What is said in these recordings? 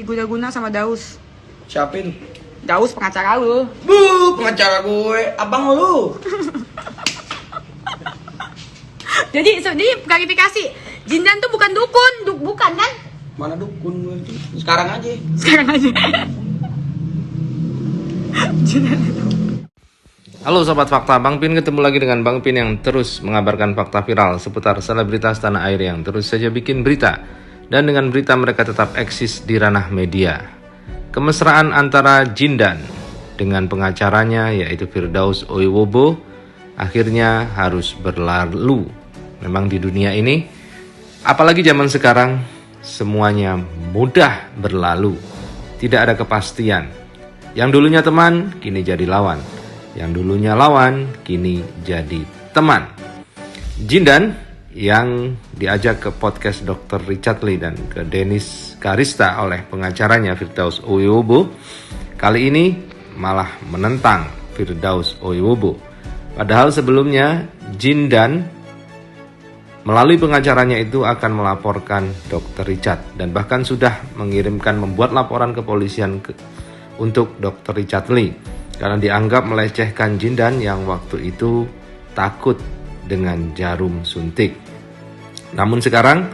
Guna-guna sama Daus. Siapa itu? Daus pengacara lu. Pengacara gue, abang lu. Jadi klarifikasi, Jindan tuh bukan dukun, bukan kan? Mana dukun gue itu? Sekarang aja. Sekarang aja. Jindan itu. Halo Sobat Fakta, Bang Pin ketemu lagi dengan Bang Pin yang terus mengabarkan fakta viral seputar selebritas tanah air yang terus saja bikin berita. Dan dengan berita mereka tetap eksis di ranah media. Kemesraan antara Jindan dengan pengacaranya yaitu Firdaus Oiwobo akhirnya harus berlalu. Memang di dunia ini, apalagi zaman sekarang, semuanya mudah berlalu. Tidak ada kepastian. Yang dulunya teman, kini jadi lawan. Yang dulunya lawan, kini jadi teman. Jindan yang diajak ke podcast Dr. Richard Lee dan ke Dennis Karista oleh pengacaranya Firdaus Oiwobo, kali ini malah menentang Firdaus Oiwobo. Padahal sebelumnya Jindan melalui pengacaranya itu akan melaporkan Dr. Richard dan bahkan sudah membuat laporan kepolisian untuk Dr. Richard Lee karena dianggap melecehkan Jindan yang waktu itu takut dengan jarum suntik. Namun sekarang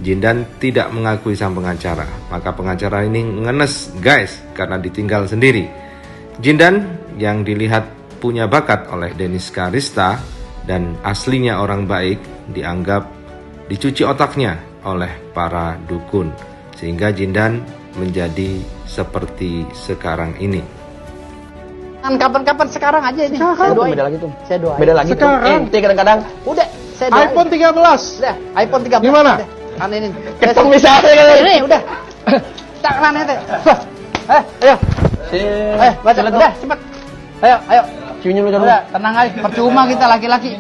Jindan tidak mengakui sang pengacara. Maka pengacara ini ngenes guys karena ditinggal sendiri. Jindan yang dilihat punya bakat oleh Dennis Karista dan aslinya orang baik dianggap dicuci otaknya oleh para dukun. Sehingga Jindan menjadi seperti sekarang ini. Kapan-kapan sekarang aja ini. Saya doain. Beda lagi tuh. Saya doain. Beda lagi tuh. Ente kadang-kadang. Udah, saya doain. iPhone 13. Udah, iPhone 13. Gimana? Kan ini. Ketong misalnya kan. Ini udah. Tak mana itu? Ayo. Baca udah, cepat. Ayo. Ciunya lu jangan. Udah, tenang aja. Percuma kita laki-laki.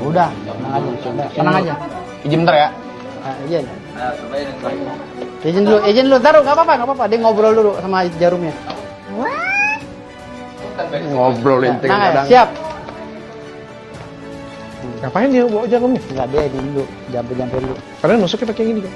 Udah, tenang aja. Tenang aja. Izin bentar ya. Iya. Izin dulu, taruh, enggak apa-apa. Dia ngobrol dulu sama jarumnya. Ngobrolin Nah, siap. Ngapain dia bawa jarumnya? Enggak, dia dulu. Jampe dulu. Padahal nusuknya pakai yang ini kan.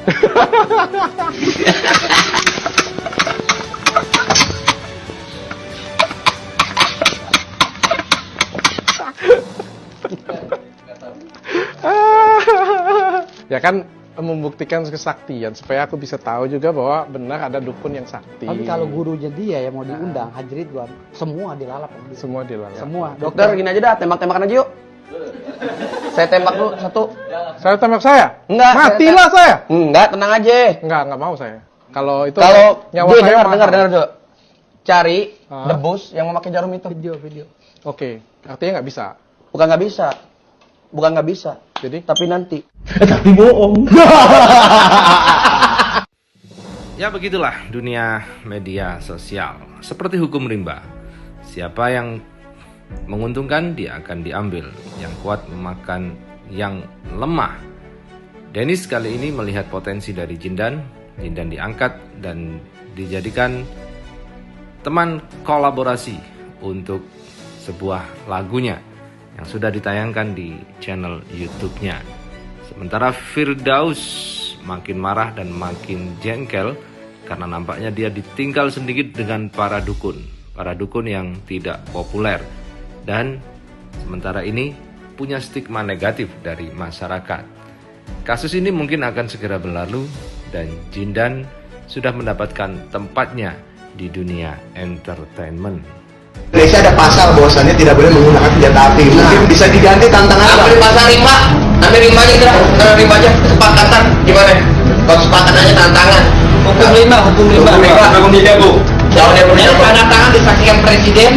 Ya kan membuktikan kesaktian supaya aku bisa tahu juga bahwa benar ada dukun yang sakti. Tapi kalau gurunya dia yang mau diundang, Haji Ridwan, semua dilalap. Semua dilalap. Semua. Dokter gini aja dah, tembak-tembakan aja yuk. Saya tembak dulu satu. Saya tembak saya? Enggak. Matilah saya. Enggak, tenang aja. Enggak mau saya. Kalau itu Kalau nyawa dia saya dengar mahal. dulu. Cari debus yang memakai jarum itu. Video. Oke, artinya nggak bisa. Bukan nggak bisa. Jadi Tapi nanti. tapi bohong. Ya begitulah dunia media sosial. Seperti hukum rimba. Siapa yang menguntungkan dia akan diambil. Yang kuat memakan yang lemah. Dennis kali ini melihat potensi dari Jindan. Jindan diangkat dan dijadikan teman kolaborasi untuk sebuah lagunya yang sudah ditayangkan di channel YouTube-nya. Sementara Firdaus makin marah dan makin jengkel karena nampaknya dia ditinggal sedikit dengan para dukun yang tidak populer dan sementara ini punya stigma negatif dari masyarakat. Kasus ini mungkin akan segera berlalu dan Jindan sudah mendapatkan tempatnya di dunia entertainment. Indonesia ada pasal bahwasannya tidak boleh menggunakan senjata api. Mungkin bisa diganti tantangan. Ambil pasal 5. Ambil 5 aja kita. Ambil 5 aja. Kesepakatan gimana? Kalau kesepakatannya tantangan. Hukum 5. Hukum 3, Bu. Jauh dari Indonesia. Tanda tangan disaksikan presiden.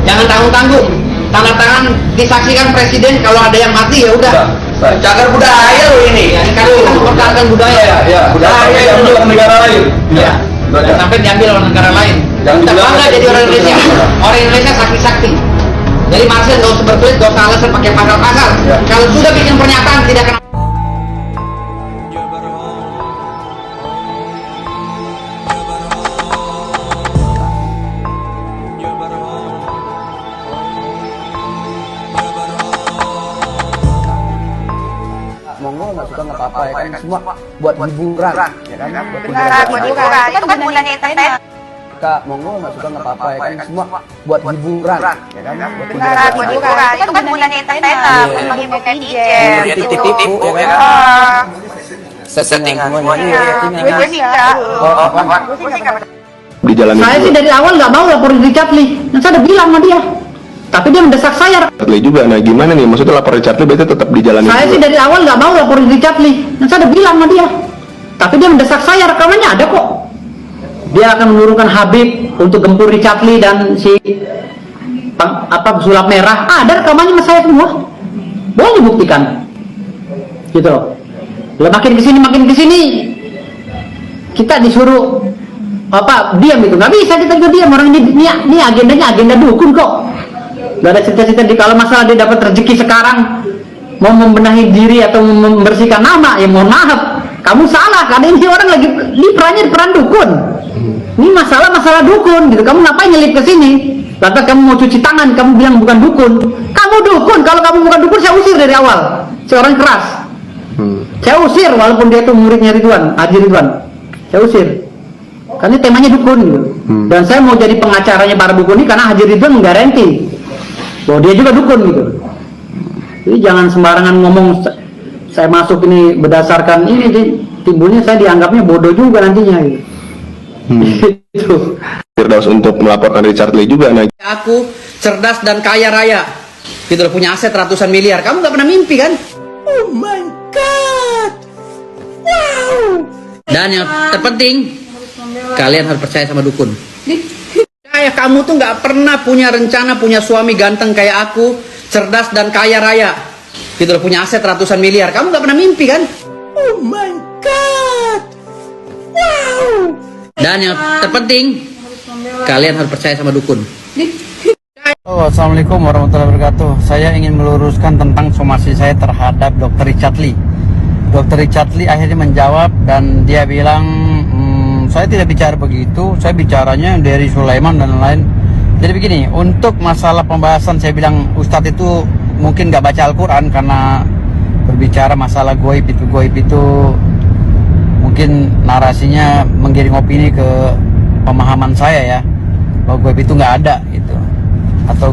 Jangan tanggung-tanggung. Tanda tangan disaksikan presiden, kalau ada yang mati ya udah. Cagar budaya lo ini. Kan kita mempertahankan budaya. Budaya yang untuk negara lain. Ya. Sampai diambil oleh negara lain. Kita bangga jadi orang Indonesia. Orang Indonesia sakti-sakti. Jadi Marcel gak usah berbelit, gak usah alasan pakai pasal-pasal. Kalau sudah bikin pernyataan tidak akan. Monggo nggak suka nggak apa-apa ya kan, semua buat hiburan ya kan, Buat hiburan. Itu kan gunanya entertainment. suka monggo, nggak suka nggak apa-apa ya kan, semua buat hiburan ya kan, Buat hiburan. Itu kan gunanya entertainment. Menghibur netizen. Titik-titik ya kan, settingan Gue sih enggak. Gue sih enggak. Dijalani Saya sih dari awal nggak mau laporin Richard Lee. Dan saya udah bilang sama dia. Tapi dia mendesak saya. Richard Lee juga. Nah gimana nih? Maksudnya lapor Richard Lee berarti tetap dijalani Saya juga? sih dari awal nggak mau laporin Richard Lee. Dan saya udah bilang sama dia. Tapi dia mendesak saya, rekamannya ada kok. Dia akan menurunkan Habib untuk gempur Richard Lee dan si sulap merah. Ada rekamannya sama saya semua. Boleh dibuktikan. Gitu loh. Lah makin kesini kita disuruh diam gitu. Nggak bisa kita juga diam, orang ini agendanya agenda dukun kok. Gak ada cerita-cerita kalau masalah dia dapat rezeki sekarang mau membenahi diri atau membersihkan nama, ya mohon maaf, kamu salah, karena ini orang lagi di peran dukun. Ini masalah dukun gitu. Kamu ngapain nyelip ke sini? Lantas kamu mau cuci tangan, kamu bilang bukan dukun. Kamu dukun. Kalau kamu bukan dukun, saya usir dari awal. Seorang keras. Saya usir walaupun dia tuh muridnya Ridwan, Haji Ridwan. Saya usir. Karena temanya dukun gitu. Dan saya mau jadi pengacaranya para dukun ini karena Haji Ridwan menggaranti bahwa dia juga dukun gitu. Jadi jangan sembarangan ngomong saya masuk ini berdasarkan ini, timbulnya saya dianggapnya bodoh juga nantinya gitu. Gitu. Firdaus untuk melaporkan Richard Lee juga. Nah aku cerdas dan kaya raya gitu loh, punya aset ratusan miliar. Kamu nggak pernah mimpi kan? Oh my god, wow. Dan yang terpenting, kalian harus percaya sama dukun. Kayak kamu tuh nggak pernah punya rencana punya suami ganteng kayak aku, cerdas dan kaya raya gitu loh, punya aset ratusan miliar. Kamu nggak pernah mimpi kan? Oh my god, wow. Dan yang terpenting, kalian harus percaya sama dukun. Assalamualaikum warahmatullahi wabarakatuh. Saya ingin meluruskan tentang somasi saya terhadap Dr. Richard Lee. Dr. Richard Lee akhirnya menjawab dan dia bilang, saya tidak bicara begitu, saya bicaranya dari Sulaiman dan lain-lain. Jadi begini, untuk masalah pembahasan saya bilang Ustadz itu mungkin nggak baca Al-Quran karena berbicara masalah goib itu mungkin narasinya menggiring opini ke pemahaman saya ya, bahwa goib itu nggak ada gitu, atau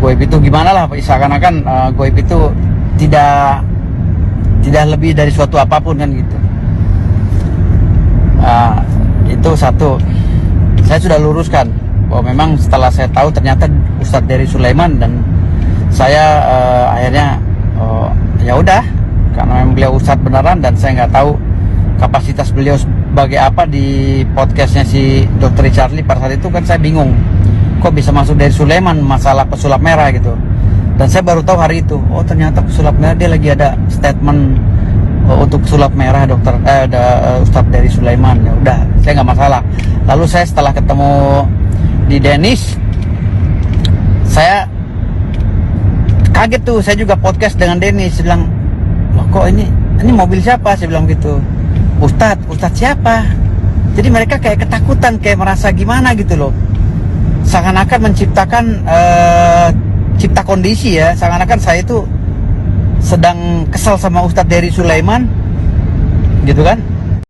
goib itu gimana lah, seakan-akan goib itu tidak lebih dari suatu apapun kan gitu. Itu satu, saya sudah luruskan bahwa memang setelah saya tahu ternyata Ustadz dari Sulaiman, dan saya akhirnya ya udah, karena memang beliau Ustadz beneran dan saya nggak tahu kapasitas beliau sebagai apa di podcastnya si Dr. Richard Lee pada saat itu kan saya bingung kok bisa masuk dari Sulaiman masalah pesulap merah gitu, dan saya baru tahu hari itu, oh ternyata pesulap merah dia lagi ada statement untuk sulap merah Ustadz dari Sulaiman. Ya udah, saya nggak masalah. Lalu saya setelah ketemu di Dennis, saya kaget tuh, saya juga podcast dengan Dennis. Saya bilang, loh kok ini mobil siapa? Saya bilang gitu. Ustadz siapa? Jadi mereka kayak ketakutan, kayak merasa gimana gitu loh. Seakan-akan menciptakan cipta kondisi ya, seakan-akan saya itu sedang kesal sama Ustadz dari Sulaiman gitu kan.